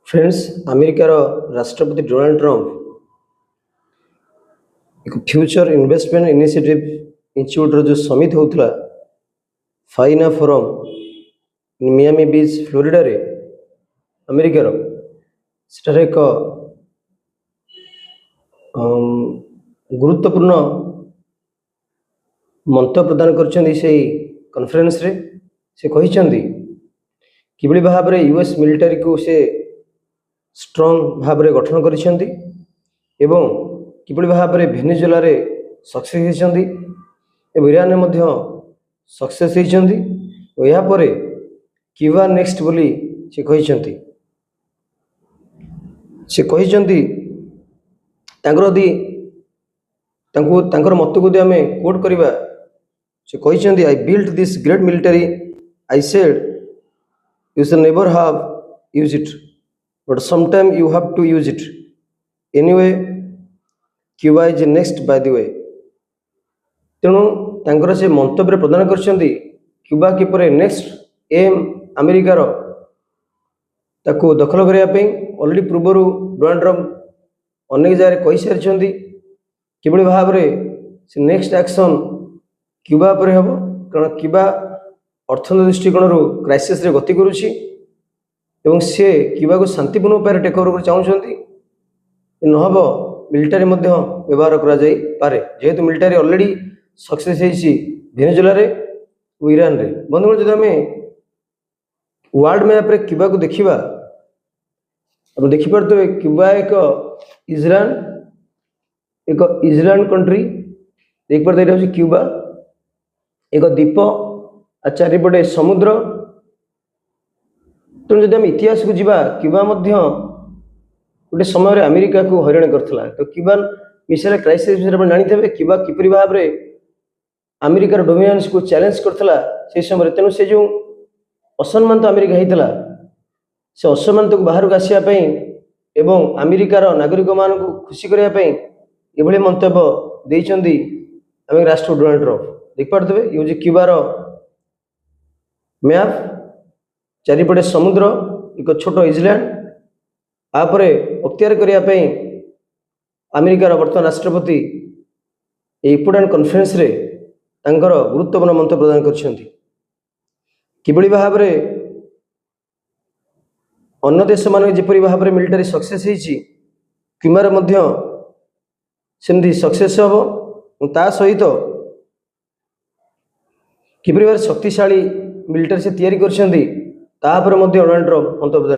friends अमेरिकार राष्ट्रपति Donald Trump एक फ्यूचर इन्वेस्टमेंट इनिशिएटिव इंस्टीट्यूट जो समिट होता फाइना forum in Miami Beach Florida रे अमेरिकार सेठारे एक गुरुत्वपूर्ण मंत्र प्रदान कर कॉन्फ्रेंस रे से कहिसेंती किभली भाव में यूएस मिलिटारी को से स्ट्रॉन्ग भाव में गठन करिसेंती एवं किभली भाव में वेनेजुएला रे सक्सेस होती इरान में सक्सेस होती या पर क्यूबा नेक्स्ट बोली से कहिसेंती तांकर मत को आम कोट करवा से कहिसेंती I built this great military I said you shall never have use it but sometime you have to use it anyway Cuba is next by the way तेणु तांकर से मंतव्य प्रदान करछंती क्यूबा किपर नेक्स्ट एम अमेरिकार ताको दखल करने ऑलरेडी पूर्वर डोनाल्ड ट्रंप अनेक जगह कही सारी किभली भाव से नेक्स्ट एक्शन क्यूबा पर हम कारण क्यूबा अर्थनैतिक दृष्टिकोण क्राइसिस रे गति करुच्ची एवं सी क्यूबा को शांतिपूर्ण उपाय टेक ओवर चाहते नहब मिलिटारी व्यवहार करे जेहेतु मिलिटारी ऑलरेडी सक्सेस होती वेनेजुएला रे और ईरान रे बंधुगण जब आम वर्ल्ड मैप रे क्यूबा को देखा आप देखिपे क्यूबा एक इजराइल कंट्री देखिए क्यूबा एक द्वीप आ चारिपटे समुद्र तेणु जब इतिहास को जीवा क्यूबा गोटे समय अमेरिका को हैरान करता तो क्यूबा मिसाइल क्राइसिस विषय जानते क्यूबा किपरि भाव में अमेरिकार डोमिनेंस को चैलेंज करता से समय तेणु से जो असम्मान अमेरिका होता से असम्मान को बाहर को आसापी एवं अमेरिकार नागरिक मान खुशी करने ये मंतव्य देते राष्ट्रपति डोनाल्ड ट्रंप देखिपे ये हूँ क्यूबार मैप चारिपटे समुद्र एक छोट आइलैंड आपरे अख्तियार करने अमेरिकार वर्तमान राष्ट्रपति इंपोर्टेंट कॉन्फ्रेंस रे तांकर गुरुत्वपूर्ण मंत्र प्रदान करछंती किभली भाव में अन्य देश मान जपरी भाव में मिलिटारी सक्सेस होती क्यूबार सेमती सक्सेस हम ता सहित किपरि भाव शक्तिशाली मिलिटारी से तैयारी करछंती डोनाल्ड ट्रंप मंतव्य